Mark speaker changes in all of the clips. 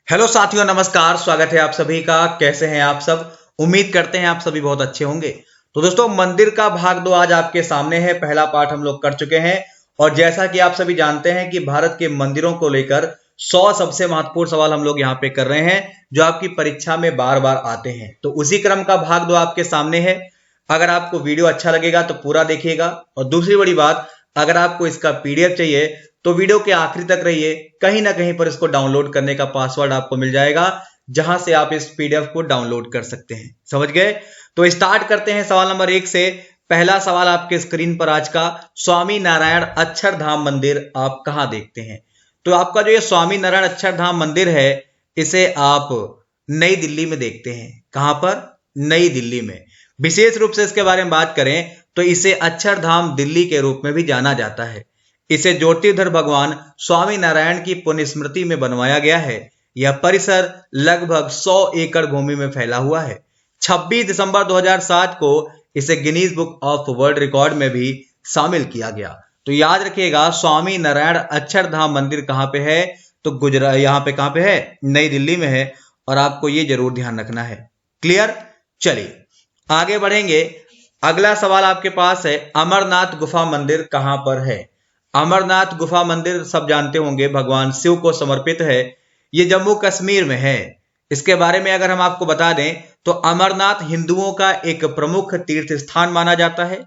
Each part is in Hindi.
Speaker 1: हेलो साथियों, नमस्कार। स्वागत है आप सभी का। कैसे हैं आप सब? उम्मीद करते हैं आप सभी बहुत अच्छे होंगे। तो दोस्तों, मंदिर का भाग 2 आज आपके सामने है। पहला पार्ट हम लोग कर चुके हैं और जैसा कि आप सभी जानते हैं कि भारत के मंदिरों को लेकर 100 सबसे महत्वपूर्ण सवाल हम लोग यहाँ पे कर रहे हैं जो आपकी परीक्षा में बार बार आते हैं। तो उसी क्रम का भाग 2 आपके सामने है। अगर आपको वीडियो अच्छा लगेगा तो पूरा देखिएगा और दूसरी बड़ी बात, अगर आपको इसका पीडीएफ चाहिए तो वीडियो के आखिरी तक रहिए। कहीं ना कहीं पर इसको डाउनलोड करने का पासवर्ड आपको मिल जाएगा जहां से आप इस पीडीएफ को डाउनलोड कर सकते हैं। समझ गए? तो स्टार्ट करते हैं सवाल नंबर 1 से। पहला सवाल आपके स्क्रीन पर आज का, स्वामी नारायण अक्षरधाम मंदिर आप कहां देखते हैं? तो आपका जो ये स्वामी नारायण अक्षरधाम मंदिर है, इसे आप नई दिल्ली में देखते हैं। कहां पर? नई दिल्ली में। विशेष रूप से इसके बारे में बात करें तो इसे अक्षरधाम दिल्ली के रूप में भी जाना जाता है। इसे ज्योतिर्धर भगवान स्वामी नारायण की पुण्य स्मृति में बनवाया गया है। यह परिसर लगभग 100 एकड़ भूमि में फैला हुआ है। 26 दिसंबर 2007 को इसे Guinness book of world record में भी शामिल किया गया। तो याद रखिएगा, स्वामी नारायण अक्षरधाम मंदिर कहां पे है? तो गुजरात, यहां पे कहां पे है? नई दिल्ली में है। और आपको ये जरूर ध्यान रखना है। क्लियर? चलिए आगे बढ़ेंगे। अगला सवाल आपके पास है, अमरनाथ गुफा मंदिर कहां पर है? अमरनाथ गुफा मंदिर सब जानते होंगे, भगवान शिव को समर्पित है। ये जम्मू कश्मीर में है। इसके बारे में अगर हम आपको बता दें तो अमरनाथ हिंदुओं का एक प्रमुख तीर्थ स्थान माना जाता है।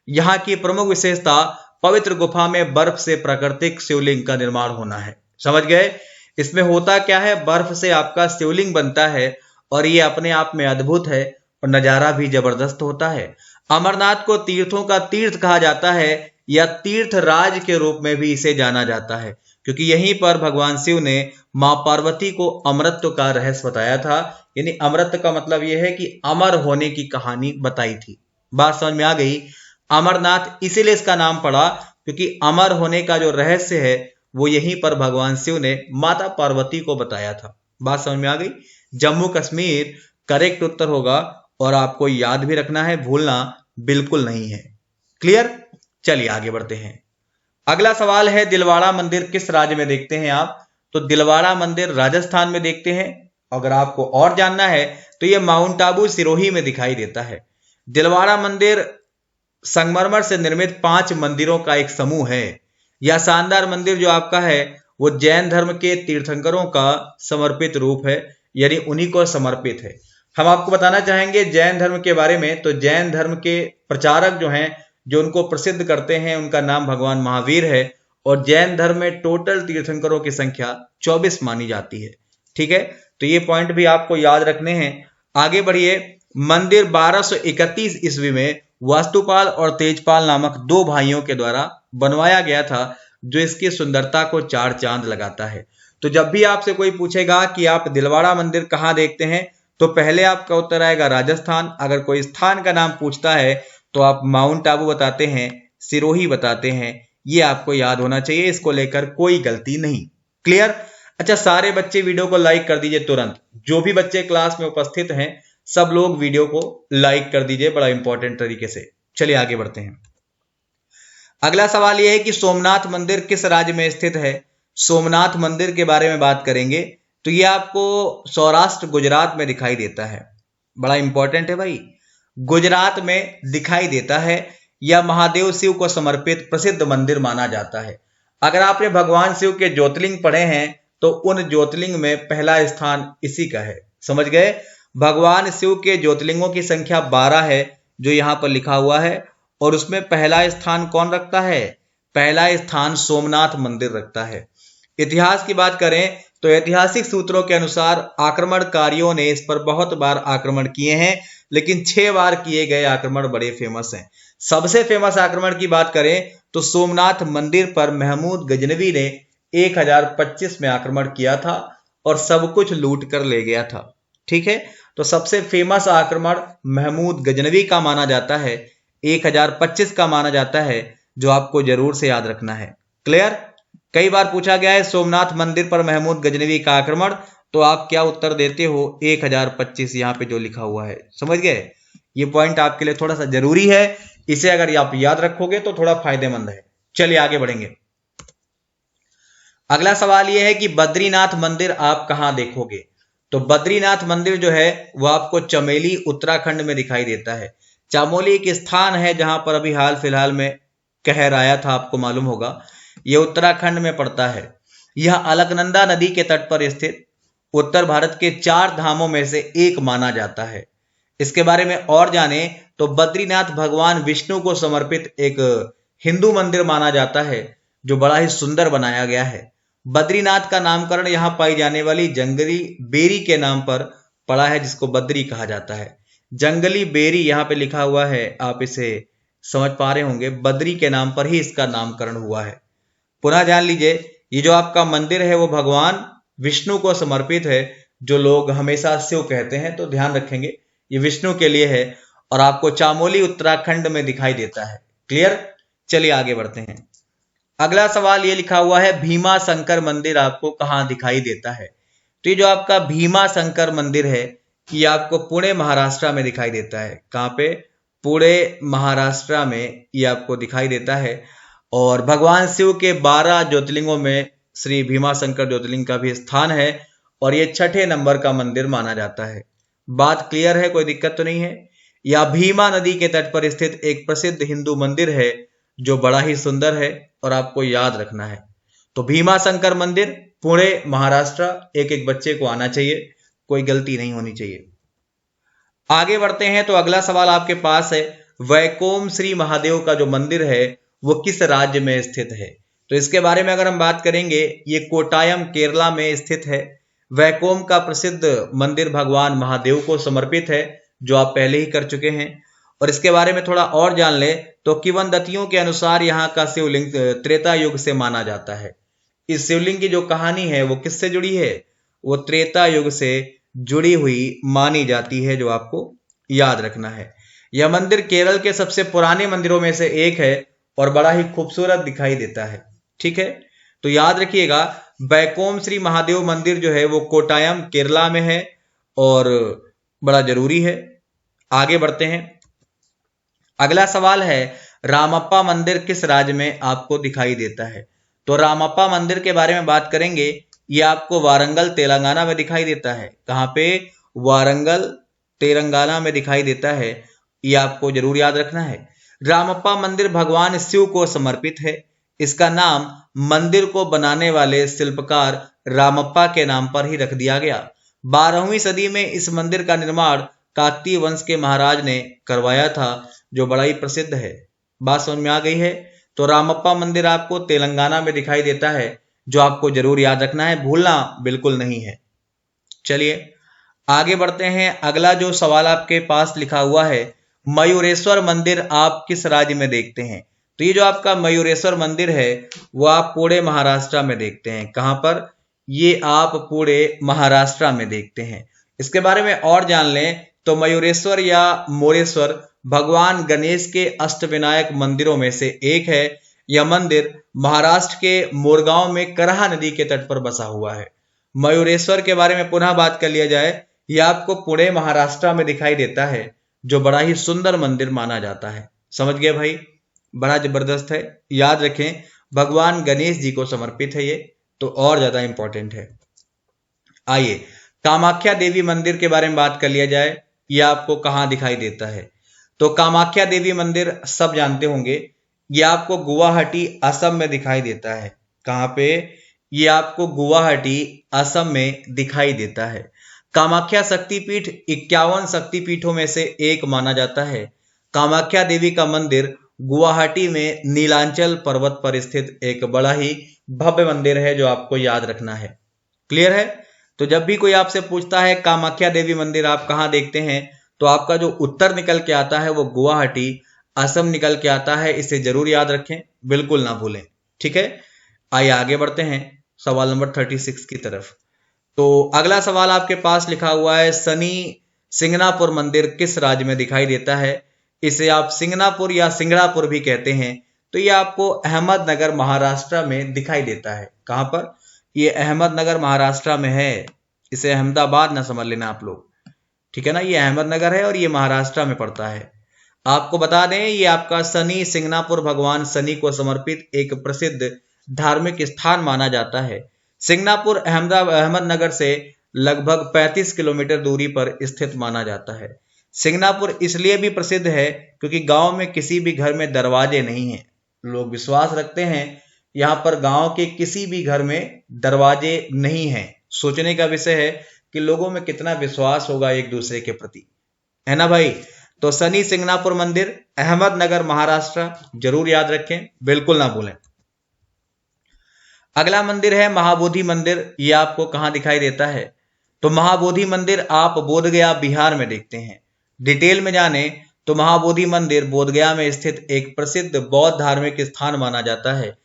Speaker 1: यहाँ की प्रमुख विशेषता पवित्र गुफा में बर्फ से प्राकृतिक शिवलिंग का निर्माण होना है। समझ गए? इसमें होता क्या है, बर्फ से आपका शिवलिंग बनता है और ये अपने आप में अद्भुत है और नजारा भी जबरदस्त होता है। अमरनाथ को तीर्थों का तीर्थ कहा जाता है या तीर्थ राज के रूप में भी इसे जाना जाता है, क्योंकि यहीं पर भगवान शिव ने मां पार्वती को अमरत्व का रहस्य बताया था। यानी अमरत्व का मतलब यह है कि अमर होने की कहानी बताई थी। बात समझ में आ गई? अमरनाथ इसीलिए इसका नाम पड़ा क्योंकि अमर होने का जो रहस्य है वो यहीं पर भगवान शिव ने माता पार्वती को बताया था। बात समझ में आ गई? जम्मू कश्मीर करेक्ट उत्तर होगा और आपको याद भी रखना है, भूलना बिल्कुल नहीं है। क्लियर? चलिए आगे बढ़ते हैं। अगला सवाल है, दिलवाड़ा मंदिर किस राज्य में देखते हैं आप? तो दिलवाड़ा मंदिर राजस्थान में देखते हैं। अगर आपको और जानना है तो यह माउंट आबू सिरोही में दिखाई देता है। दिलवाड़ा मंदिर संगमरमर से निर्मित 5 मंदिरों का एक समूह है। यह शानदार मंदिर जो आपका है वो जैन धर्म के तीर्थंकरों का समर्पित रूप है, यानी उन्हीं को समर्पित है। हम आपको बताना चाहेंगे जैन धर्म के बारे में। तो जैन धर्म के प्रचारक जो हैं, जो उनको प्रसिद्ध करते हैं, उनका नाम भगवान महावीर है। और जैन धर्म में टोटल तीर्थंकरों की संख्या 24 मानी जाती है। ठीक है, तो ये पॉइंट भी आपको याद रखने हैं। आगे बढ़िए। मंदिर 1231 ईस्वी में वास्तुपाल और तेजपाल नामक 2 भाइयों के द्वारा बनवाया गया था, जो इसकी सुंदरता को 4 चांद लगाता है। तो जब भी आपसे कोई पूछेगा कि आप दिलवाड़ा मंदिर कहां देखते हैं, तो पहले आपका उत्तर आएगा राजस्थान। अगर कोई स्थान का नाम पूछता है तो आप माउंट आबू बताते हैं, सिरोही बताते हैं। ये आपको याद होना चाहिए, इसको लेकर कोई गलती नहीं। क्लियर? अच्छा, सारे बच्चे वीडियो को लाइक कर दीजिए तुरंत। जो भी बच्चे क्लास में उपस्थित हैं सब लोग वीडियो को लाइक कर दीजिए, बड़ा इंपॉर्टेंट तरीके से। चलिए आगे बढ़ते हैं। अगला सवाल यह है कि सोमनाथ मंदिर किस राज्य में स्थित है? सोमनाथ मंदिर के बारे में बात करेंगे तो ये आपको सौराष्ट्र गुजरात में दिखाई देता है। बड़ा इंपॉर्टेंट है भाई, गुजरात में दिखाई देता है। यह महादेव शिव को समर्पित प्रसिद्ध मंदिर माना जाता है। अगर आपने भगवान शिव के ज्योतिर्लिंग पढ़े हैं तो उन ज्योतिर्लिंग में पहला स्थान इसी का है। समझ गए? भगवान शिव के ज्योतिर्लिंगों की संख्या 12 है जो यहां पर लिखा हुआ है, और उसमें पहला स्थान कौन रखता है? पहला स्थान सोमनाथ मंदिर रखता है। इतिहास की बात करें तो ऐतिहासिक सूत्रों के अनुसार आक्रमणकारियों ने इस पर बहुत बार आक्रमण किए हैं, लेकिन 6 बार किए गए आक्रमण बड़े फेमस हैं। सबसे फेमस आक्रमण की बात करें तो सोमनाथ मंदिर पर महमूद गजनवी ने 1025 में आक्रमण किया था और सब कुछ लूट कर ले गया था। ठीक है, तो सबसे फेमस आक्रमण महमूद गजनवी का माना जाता है, 1025 का माना जाता है, जो आपको जरूर से याद रखना है। क्लियर? कई बार पूछा गया है सोमनाथ मंदिर पर महमूद गजनवी का आक्रमण, तो आप क्या उत्तर देते हो? 1025 यहाँ पे जो लिखा हुआ है। समझ गए? ये पॉइंट आपके लिए थोड़ा सा जरूरी है, इसे अगर आप याद रखोगे तो थोड़ा फायदेमंद है। चलिए आगे बढ़ेंगे। अगला सवाल यह है कि बद्रीनाथ मंदिर आप कहां देखोगे। तो बद्रीनाथ मंदिर जो है वो आपको चमोली उत्तराखंड में दिखाई देता है। चमोली एक स्थान है जहां पर अभी हाल फिलहाल में कहर आया था, आपको मालूम होगा। यह उत्तराखंड में पड़ता है। यह अलकनंदा नदी के तट पर स्थित उत्तर भारत के 4 धामों में से एक माना जाता है। इसके बारे में और जाने तो बद्रीनाथ भगवान विष्णु को समर्पित एक हिंदू मंदिर माना जाता है जो बड़ा ही सुंदर बनाया गया है। बद्रीनाथ का नामकरण यहां पाई जाने वाली जंगली बेरी के नाम पर पड़ा है, जिसको बद्री कहा जाता है। जंगली बेरी यहां पे लिखा हुआ है, आप इसे समझ पा रहे होंगे, बद्री के नाम पर ही इसका नामकरण हुआ है। पुनः जान लीजिए, ये जो आपका मंदिर है वो भगवान विष्णु को समर्पित है। जो लोग हमेशा शिव कहते हैं तो ध्यान रखेंगे ये विष्णु के लिए है और आपको चामोली उत्तराखंड में दिखाई देता है। क्लियर? चलिए आगे बढ़ते हैं। अगला सवाल ये लिखा हुआ है, भीमा शंकर मंदिर आपको कहां दिखाई देता है। तो ये जो आपका भीमा शंकर मंदिर है ये आपको पुणे महाराष्ट्र में दिखाई देता है। कहां पे? पुणे महाराष्ट्र में ये आपको दिखाई देता है। और भगवान शिव के 12 ज्योतिर्लिंगों में श्री भीमा शंकर ज्योतिर्लिंग का भी स्थान है और ये 6ठे नंबर का मंदिर माना जाता है। बात क्लियर है? कोई दिक्कत तो नहीं है? यह भीमा नदी के तट पर स्थित एक प्रसिद्ध हिंदू मंदिर है जो बड़ा ही सुंदर है और आपको याद रखना है। तो भीमा शंकर मंदिर, पुणे महाराष्ट्र, एक एक बच्चे को आना चाहिए, कोई गलती नहीं होनी चाहिए। आगे बढ़ते हैं। तो अगला सवाल आपके पास है, वैकोम श्री महादेव का जो मंदिर है वो किस राज्य में स्थित है। तो इसके बारे में अगर हम बात करेंगे, ये कोटायम केरला में स्थित है। वैकोम का प्रसिद्ध मंदिर भगवान महादेव को समर्पित है, जो आप पहले ही कर चुके हैं। और इसके बारे में थोड़ा और जान ले तो किंवदंतियों के अनुसार यहाँ का शिवलिंग त्रेता युग से माना जाता है। इस शिवलिंग की जो कहानी है वो किससे जुड़ी है? वो त्रेता युग से जुड़ी हुई मानी जाती है, जो आपको याद रखना है। यह मंदिर केरल के सबसे पुराने मंदिरों में से एक है और बड़ा ही खूबसूरत दिखाई देता है। ठीक है, तो याद रखिएगा, वैकोम श्री महादेव मंदिर जो है वो कोटायम केरला में है और बड़ा जरूरी है। आगे बढ़ते हैं। अगला सवाल है, रामप्पा मंदिर किस राज्य में आपको दिखाई देता है। तो रामप्पा मंदिर के बारे में बात करेंगे, ये आपको वारंगल तेलंगाना में दिखाई देता है। कहां पे? वारंगल तेलंगाना में दिखाई देता है। ये आपको जरूर याद रखना है। रामप्पा मंदिर भगवान शिव को समर्पित है। इसका नाम मंदिर को बनाने वाले शिल्पकार रामप्पा के नाम पर ही रख दिया गया। 12वीं सदी में इस मंदिर का निर्माण काकतीय वंश के महाराज ने करवाया था, जो बड़ा ही प्रसिद्ध है। बात समझ में आ गई है? तो रामप्पा मंदिर आपको तेलंगाना में दिखाई देता है, जो आपको जरूर याद रखना है, भूलना बिल्कुल नहीं है। चलिए आगे बढ़ते हैं। अगला जो सवाल आपके पास लिखा हुआ है, मयूरेश्वर मंदिर आप किस राज्य में देखते हैं। तो ये जो आपका मयूरेश्वर मंदिर है वो आप पुणे महाराष्ट्र में देखते हैं। कहां पर? ये आप पुणे महाराष्ट्र में देखते हैं। इसके बारे में और जान लें तो मयूरेश्वर या मोरेश्वर भगवान गणेश के अष्टविनायक मंदिरों में से एक है। यह मंदिर महाराष्ट्र के मोरगांव में कराहा नदी के तट पर बसा हुआ है। मयूरेश्वर के बारे में पुनः बात कर लिया जाए, यह आपको पुणे महाराष्ट्र में दिखाई देता है, जो बड़ा ही सुंदर मंदिर माना जाता है। समझ गए भाई? बड़ा जबरदस्त है। याद रखें, भगवान गणेश जी को समर्पित है ये, तो और ज्यादा इंपॉर्टेंट है। आइए कामाख्या देवी मंदिर के बारे में बात कर लिया जाए, यह आपको कहां दिखाई देता है। तो कामाख्या देवी मंदिर सब जानते होंगे, यह आपको गुवाहाटी असम में दिखाई देता है। कहां पे? यह आपको गुवाहाटी असम में दिखाई देता है। कामाख्या शक्तिपीठ 51 शक्तिपीठों में से एक माना जाता है। कामाख्या देवी का मंदिर गुवाहाटी में नीलांचल पर्वत पर स्थित एक बड़ा ही भव्य मंदिर है, जो आपको याद रखना है। क्लियर है? तो जब भी कोई आपसे पूछता है कामाख्या देवी मंदिर आप कहां देखते हैं, तो आपका जो उत्तर निकल के आता है वो गुवाहाटी असम निकल के आता है। इसे जरूर याद रखें, बिल्कुल ना भूलें। ठीक है, आइए आगे बढ़ते हैं सवाल नंबर 36 की तरफ। तो अगला सवाल आपके पास लिखा हुआ है, शनि सिंगनापुर मंदिर किस राज्य में दिखाई देता है। इसे आप सिंगनापुर या सिंगड़ापुर भी कहते हैं। तो ये आपको अहमदनगर महाराष्ट्र में दिखाई देता है। कहां पर? ये अहमदनगर महाराष्ट्र में है। इसे अहमदाबाद ना समझ लेना आप लोग, ठीक है ना। ये अहमदनगर है और ये महाराष्ट्र में पड़ता है। आपको बता दें, ये आपका शनि सिंगनापुर भगवान शनि को समर्पित एक प्रसिद्ध धार्मिक स्थान माना जाता है। सिंगनापुर अहमदनगर से लगभग 35 किलोमीटर दूरी पर स्थित माना जाता है। सिंगनापुर इसलिए भी प्रसिद्ध है क्योंकि गांव में किसी भी घर में दरवाजे नहीं हैं। लोग विश्वास रखते हैं यहाँ पर गांव के किसी भी घर में दरवाजे नहीं हैं। सोचने का विषय है कि लोगों में कितना विश्वास होगा एक दूसरे के प्रति, है ना भाई। तो शनि सिंगनापुर मंदिर, अहमदनगर, महाराष्ट्र, जरूर याद रखें, बिल्कुल ना भूलें। अगला मंदिर है महाबोधि मंदिर। ये आपको कहां दिखाई देता है? तो महाबोधि मंदिर आप बोधगया बिहार में देखते हैं। डिटेल में जाने तो महाबोधि मंदिर बोधगया में स्थित एक प्रसिद्ध बौद्ध धार्मिक स्थान माना जाता है,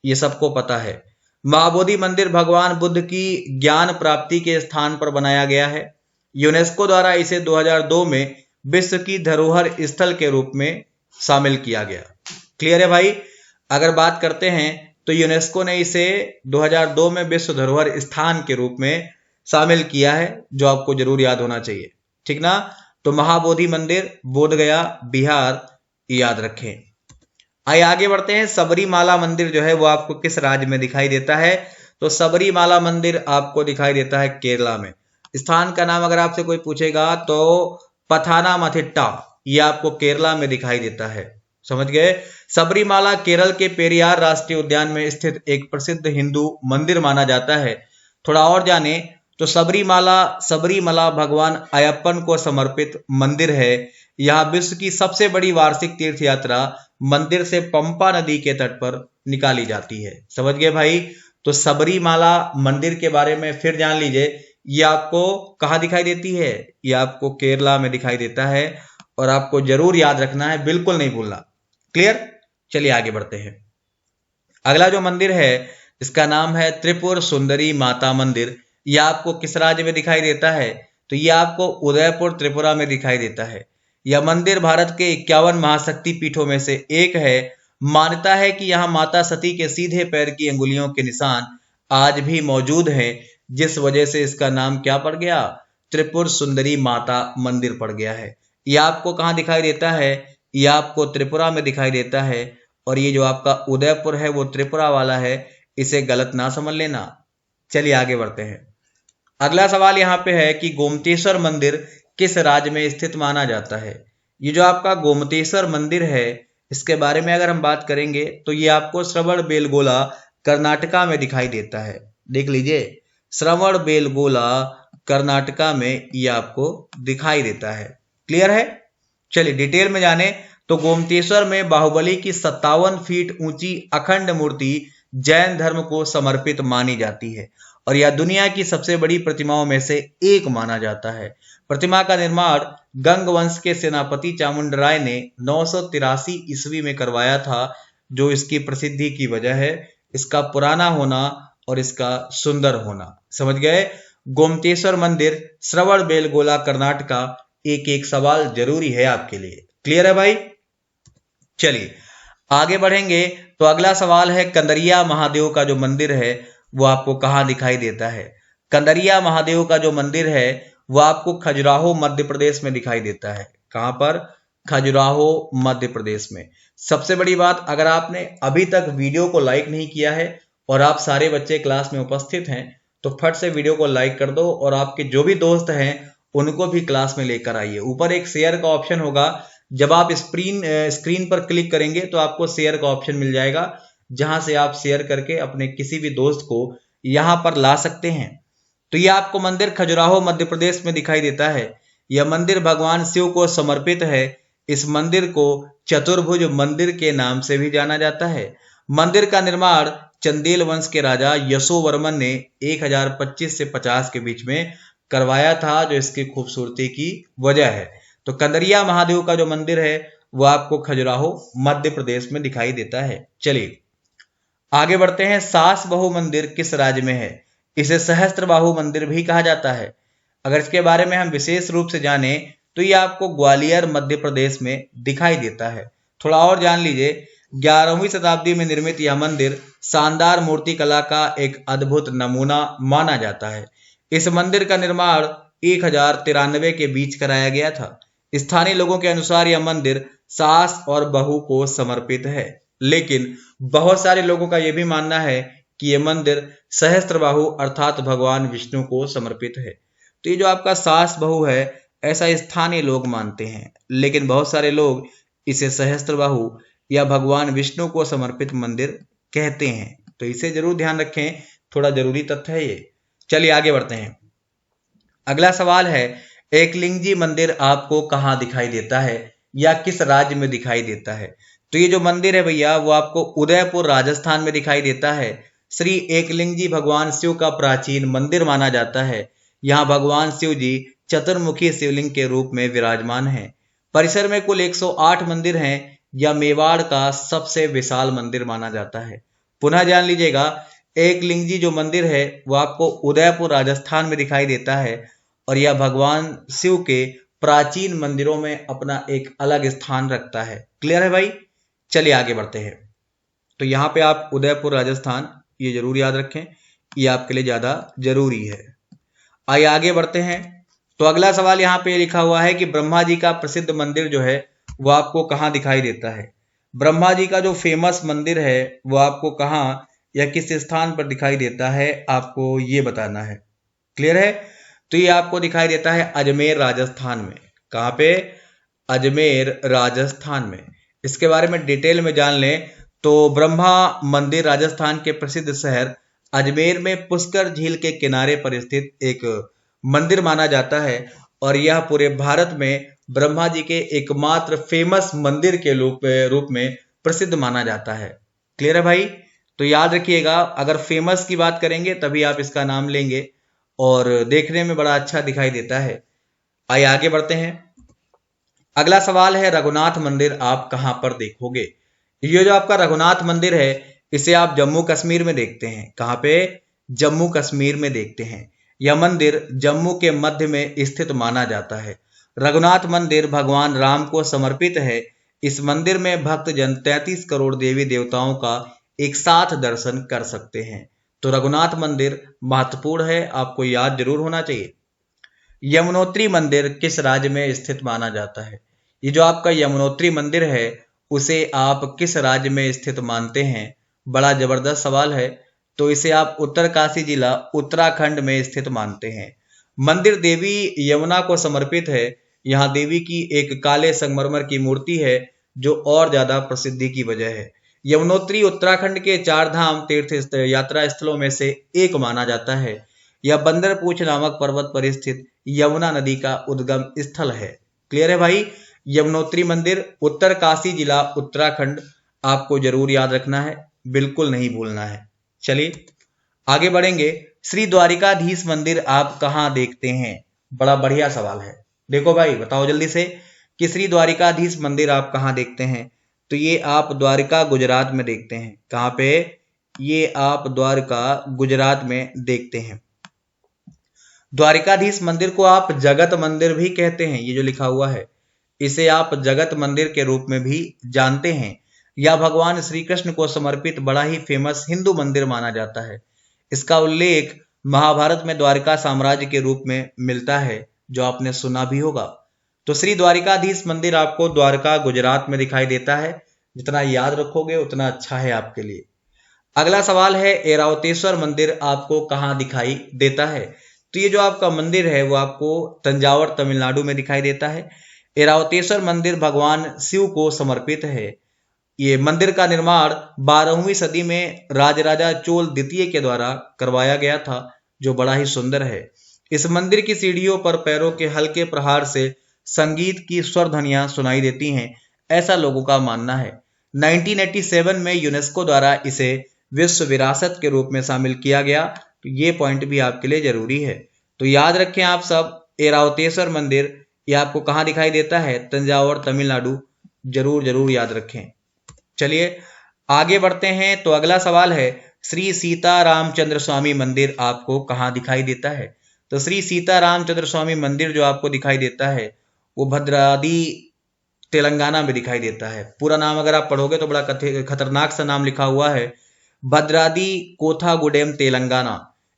Speaker 1: ये सबको पता है। महाबोधि मंदिर भगवान बुद्ध की ज्ञान प्राप्ति के स्थान पर बनाया गया है। यूनेस्को द्वारा इसे 2002 में विश्व की धरोहर स्थल के रूप में शामिल किया गया। क्लियर है भाई? अगर बात करते हैं तो यूनेस्को ने इसे 2002 में विश्व धरोहर स्थान के रूप में शामिल किया है, जो आपको जरूर याद होना चाहिए, ठीक ना। तो महाबोधि मंदिर बोधगया बिहार याद रखें। आइए आगे बढ़ते हैं। सबरीमाला मंदिर जो है वो आपको किस राज्य में दिखाई देता है? तो सबरीमाला मंदिर आपको दिखाई देता है केरला में। स्थान का नाम अगर आपसे कोई पूछेगा तो पथानामथिट्टा, ये आपको केरला में दिखाई देता है, समझ गए। सबरीमाला केरल के पेरियार राष्ट्रीय उद्यान में स्थित एक प्रसिद्ध हिंदू मंदिर माना जाता है। थोड़ा और जाने तो सबरीमला भगवान अयप्पन को समर्पित मंदिर है। यह विश्व की सबसे बड़ी वार्षिक तीर्थ यात्रा मंदिर से पंपा नदी के तट पर निकाली जाती है। समझ गए भाई? तो सबरीमाला मंदिर के बारे में फिर जान लीजिए। ये आपको कहाँ दिखाई देती है? ये आपको केरला में दिखाई देता है और आपको जरूर याद रखना है, बिल्कुल नहीं भूलना। क्लियर? चलिए आगे बढ़ते हैं। अगला जो मंदिर है इसका नाम है त्रिपुर सुंदरी माता मंदिर। यह आपको किस राज्य में दिखाई देता है? तो यह आपको उदयपुर त्रिपुरा में दिखाई देता है। यह मंदिर भारत के 51 महाशक्ति पीठों में से एक है। मान्यता है कि यहाँ माता सती के सीधे पैर की अंगुलियों के निशान आज भी मौजूद हैं, जिस वजह से इसका नाम क्या पड़ गया? त्रिपुर सुंदरी माता मंदिर पड़ गया है। यह आपको कहाँ दिखाई देता है? यह आपको त्रिपुरा में दिखाई देता है। और ये जो आपका उदयपुर है वो त्रिपुरा वाला है, इसे गलत ना समझ लेना। चलिए आगे बढ़ते हैं। अगला सवाल यहाँ पे है कि गोमतेश्वर मंदिर किस राज्य में स्थित माना जाता है? ये जो आपका गोमतेश्वर मंदिर है इसके बारे में अगर हम बात करेंगे तो ये आपको श्रवणबेलगोला कर्नाटका में दिखाई देता है। देख लीजिए, श्रवणबेलगोला कर्नाटका में ये आपको दिखाई देता है। क्लियर है? चलिए डिटेल में जाने तो गोमतेश्वर में बाहुबली की 57 फीट ऊंची अखंड मूर्ति जैन धर्म को समर्पित मानी जाती है और यह दुनिया की सबसे बड़ी प्रतिमाओं में से एक माना जाता है। प्रतिमा का निर्माण गंग वंश के सेनापति चामुंडराय ने 983 ईस्वी में करवाया था, जो इसकी प्रसिद्धि की वजह है, इसका पुराना होना और इसका सुंदर होना। समझ गए? गोमतेश्वर मंदिर, श्रवणबेलगोला, कर्नाटका। एक सवाल जरूरी है आपके लिए। क्लियर है भाई? चलिए आगे बढ़ेंगे। तो अगला सवाल है कंदरिया महादेव का जो मंदिर है वो आपको कहाँ दिखाई देता है? कंदरिया महादेव का जो मंदिर है वो आपको खजुराहो मध्य प्रदेश में दिखाई देता है। कहाँ पर? खजुराहो मध्य प्रदेश में। सबसे बड़ी बात, अगर आपने अभी तक वीडियो को लाइक नहीं किया है और आप सारे बच्चे क्लास में उपस्थित हैं तो फट से वीडियो को लाइक कर दो और आपके जो भी दोस्त हैं उनको भी क्लास में लेकर आइए। ऊपर एक शेयर का ऑप्शन होगा, जब आप स्क्रीन पर क्लिक करेंगे तो आपको शेयर का ऑप्शन मिल जाएगा, जहां से आप शेयर करके अपने किसी भी दोस्त को यहां पर ला सकते हैं। तो यह आपको मंदिर खजुराहो मध्य प्रदेश में दिखाई देता है। यह मंदिर भगवान शिव को समर्पित है। इस मंदिर को चतुर्भुज मंदिर के नाम से भी जाना जाता है। मंदिर का निर्माण चंदेल वंश के राजा यशोवर्मन ने 1025 से 50 के बीच में करवाया था, जो इसकी खूबसूरती की वजह है। तो कंदरिया महादेव का जो मंदिर है वो आपको खजुराहो मध्य प्रदेश में दिखाई देता है। चलिए आगे बढ़ते हैं। सास बहु मंदिर किस राज्य में है? इसे सहस्त्र बाहु मंदिर भी कहा जाता है। अगर इसके बारे में हम विशेष रूप से जाने तो ये आपको ग्वालियर मध्य प्रदेश में दिखाई देता है। थोड़ा और जान लीजिए, 11वीं शताब्दी में निर्मित यह मंदिर शानदार मूर्ति कला का एक अद्भुत नमूना माना जाता है। इस मंदिर का निर्माण 1093 के बीच कराया गया था। स्थानीय लोगों के अनुसार यह मंदिर सास और बहू को समर्पित है, लेकिन बहुत सारे लोगों का यह भी मानना है कि यह मंदिर सहस्त्रबाहु अर्थात भगवान विष्णु को समर्पित है। तो ये जो आपका सास बहू है, ऐसा स्थानीय लोग मानते हैं, लेकिन बहुत सारे लोग इसे सहस्त्रबाहु या भगवान विष्णु को समर्पित मंदिर कहते हैं। तो इसे जरूर ध्यान रखें, थोड़ा जरूरी तथ्य है ये। चलिए आगे बढ़ते हैं। अगला सवाल है, एकलिंगजी मंदिर आपको कहाँ दिखाई देता है या किस राज्य में दिखाई देता है? तो ये जो मंदिर है भैया, वो आपको उदयपुर राजस्थान में दिखाई देता है। श्री एकलिंगजी भगवान शिव का प्राचीन मंदिर माना जाता है। यहाँ भगवान शिव जी चतुर्मुखी शिवलिंग के रूप में विराजमान हैं। परिसर में कुल 108 मंदिर हैं। यह मेवाड़ का सबसे विशाल मंदिर माना जाता है। पुनः जान लीजिएगा, एकलिंगजी जो मंदिर है वो आपको उदयपुर राजस्थान में दिखाई देता है और यह भगवान शिव के प्राचीन मंदिरों में अपना एक अलग स्थान रखता है। क्लियर है भाई? चलिए आगे बढ़ते हैं। तो यहाँ पे आप उदयपुर राजस्थान ये जरूर याद रखें, ये आपके लिए ज्यादा जरूरी है। आइए आगे बढ़ते हैं। तो अगला सवाल यहाँ पे लिखा हुआ है कि ब्रह्मा जी का प्रसिद्ध मंदिर जो है वो आपको कहाँ दिखाई देता है? ब्रह्मा जी का जो फेमस मंदिर है वो आपको कहाँ या किस स्थान पर दिखाई देता है, आपको ये बताना है। क्लियर है? तो ये आपको दिखाई देता है अजमेर राजस्थान में। कहाँ पे? अजमेर राजस्थान में। इसके बारे में डिटेल में जान लें तो ब्रह्मा मंदिर राजस्थान के प्रसिद्ध शहर अजमेर में पुष्कर झील के किनारे पर स्थित एक मंदिर माना जाता है और यह पूरे भारत में ब्रह्मा जी के एकमात्र फेमस मंदिर के रूप में प्रसिद्ध माना जाता है। क्लियर है भाई? तो याद रखिएगा, अगर फेमस की बात करेंगे तभी आप इसका नाम लेंगे और देखने में बड़ा अच्छा दिखाई देता है। आइए आगे बढ़ते हैं। अगला सवाल है, रघुनाथ मंदिर आप कहां पर देखोगे? ये जो आपका रघुनाथ मंदिर है इसे आप जम्मू कश्मीर में देखते हैं। कहां पे? जम्मू कश्मीर में देखते हैं। यह मंदिर जम्मू के मध्य में स्थित माना जाता है। रघुनाथ मंदिर भगवान राम को समर्पित है। इस मंदिर में भक्त जन 33 करोड़ देवी देवताओं का एक साथ दर्शन कर सकते हैं। तो रघुनाथ मंदिर महत्वपूर्ण है, आपको याद जरूर होना चाहिए। यमुनोत्री मंदिर किस राज्य में स्थित माना जाता है? ये जो आपका यमुनोत्री मंदिर है उसे आप किस राज्य में स्थित मानते हैं? बड़ा जबरदस्त सवाल है। तो इसे आप उत्तरकाशी जिला उत्तराखंड में स्थित मानते हैं। मंदिर देवी यमुना को समर्पित है। यहाँ देवी की एक काले संगमरमर की मूर्ति है जो और ज्यादा प्रसिद्धि की वजह है। यमुनोत्री उत्तराखंड के 4 धाम तीर्थ यात्रा स्थलों में से एक माना जाता है। यह बंदरपूछ नामक पर्वत पर स्थित यमुना नदी का उद्गम स्थल है। क्लियर है भाई? यमुनोत्री मंदिर उत्तरकाशी जिला उत्तराखंड आपको जरूर याद रखना है, बिल्कुल नहीं भूलना है। चलिए आगे बढ़ेंगे। श्री द्वारिकाधीश मंदिर आप कहाँ देखते हैं? बड़ा बढ़िया सवाल है। देखो भाई, बताओ जल्दी से कि श्री द्वारिकाधीश मंदिर आप कहाँ देखते हैं? तो ये आप द्वारिका गुजरात में देखते हैं। कहाँ पे? ये आप द्वारिका गुजरात में देखते हैं। द्वारिकाधीश मंदिर को आप जगत मंदिर भी कहते हैं। ये जो लिखा हुआ है इसे आप जगत मंदिर के रूप में भी जानते हैं। यह भगवान श्री कृष्ण को समर्पित बड़ा ही फेमस हिंदू मंदिर माना जाता है। इसका उल्लेख महाभारत में द्वारिका साम्राज्य के रूप में मिलता है, जो आपने सुना भी होगा। तो श्री द्वारिकाधीश मंदिर आपको द्वारका गुजरात में दिखाई देता है। जितना याद रखोगे उतना अच्छा है आपके लिए। अगला सवाल है, ऐरावतेश्वर मंदिर आपको कहाँ दिखाई देता है? तो ये जो आपका मंदिर है वो आपको तंजावर तमिलनाडु में दिखाई देता है। ऐरावतेश्वर मंदिर भगवान शिव को समर्पित है। ये मंदिर का निर्माण 12वीं सदी में राजराजा चोल द्वितीय के द्वारा करवाया गया था, जो बड़ा ही सुंदर है। इस मंदिर की सीढ़ियों पर पैरों के हल्के प्रहार से संगीत की स्वर ध्वनियां सुनाई देती हैं, ऐसा लोगों का मानना है। 1987 में यूनेस्को द्वारा इसे विश्व विरासत के रूप में शामिल किया गया। तो ये पॉइंट भी आपके लिए जरूरी है। तो याद रखें आप सब, ऐरावतेश्वर मंदिर ये आपको कहाँ दिखाई देता है? तंजावर तमिलनाडु। जरूर जरूर याद रखें। चलिए आगे बढ़ते हैं। तो अगला सवाल है, श्री सीता रामचंद्र स्वामी मंदिर आपको कहाँ दिखाई देता है? तो श्री सीता रामचंद्र स्वामी मंदिर जो आपको दिखाई देता है वो भद्रादी तेलंगाना में दिखाई देता है। पूरा नाम अगर आप पढ़ोगे तो बड़ा खतरनाक सा नाम लिखा हुआ है, भद्रादी कोथागुडेम तेलंगाना।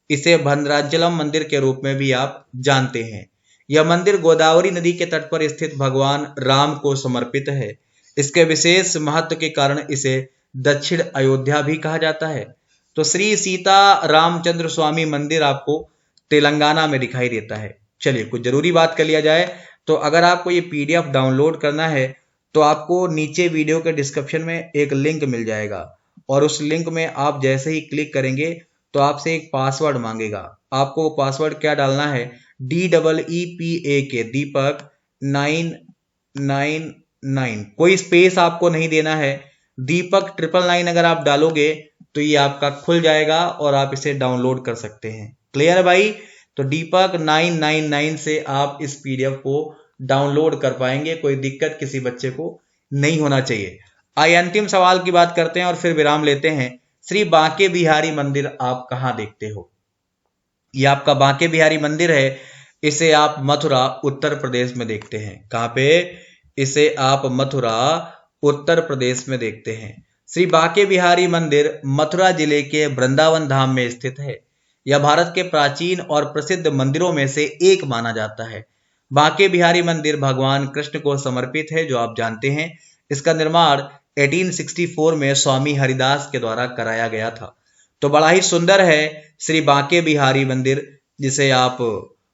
Speaker 1: इसे भद्राचलम मंदिर के रूप में भी आप जानते हैं। यह मंदिर गोदावरी नदी के तट पर स्थित भगवान राम को समर्पित है। इसके विशेष महत्व के कारण इसे दक्षिण अयोध्या भी कहा जाता है। तो श्री सीता रामचंद्र स्वामी मंदिर आपको तेलंगाना में दिखाई देता है। चलिए कुछ जरूरी बात कर लिया जाए, तो अगर आपको ये पीडीएफ डाउनलोड करना है तो आपको नीचे वीडियो के डिस्क्रिप्शन में एक लिंक मिल जाएगा, और उस लिंक में आप जैसे ही क्लिक करेंगे तो आपसे एक पासवर्ड मांगेगा। आपको पासवर्ड क्या डालना है, DEEPAK दीपक 999, कोई स्पेस आपको नहीं देना है। दीपक 999 अगर आप डालोगे तो ये आपका खुल जाएगा और आप इसे डाउनलोड कर सकते हैं। क्लियर है भाई? तो दीपक 999 से आप इस पीडीएफ को डाउनलोड कर पाएंगे, कोई दिक्कत किसी बच्चे को नहीं होना चाहिए। आइए अंतिम सवाल की बात करते हैं और फिर विराम लेते हैं। श्री बांके बिहारी मंदिर आप कहां देखते हो? ये आपका बांके बिहारी मंदिर है, इसे आप मथुरा उत्तर प्रदेश में देखते हैं। कहां पे? इसे आप मथुरा उत्तर प्रदेश में देखते हैं। श्री बांके बिहारी मंदिर मथुरा जिले के वृंदावन धाम में स्थित है। यह भारत के प्राचीन और प्रसिद्ध मंदिरों में से एक माना जाता है। बांके बिहारी मंदिर भगवान कृष्ण को समर्पित है, जो आप जानते हैं। इसका निर्माण 1864 में स्वामी हरिदास के द्वारा कराया गया था। तो बड़ा ही सुंदर है श्री बांके बिहारी मंदिर, जिसे आप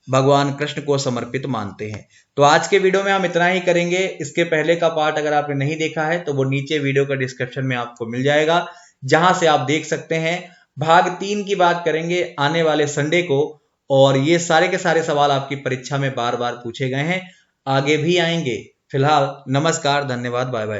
Speaker 1: भगवान कृष्ण को समर्पित मानते हैं। तो आज के वीडियो में हम इतना ही करेंगे। इसके पहले का पार्ट अगर आपने नहीं देखा है तो वो नीचे वीडियो का डिस्क्रिप्शन में आपको मिल जाएगा, जहां से आप देख सकते हैं। भाग 3 की बात करेंगे आने वाले संडे को, और ये सारे के सारे सवाल आपकी परीक्षा में बार बार पूछे गए हैं, आगे भी आएंगे। फिलहाल नमस्कार, धन्यवाद, बाय बाय।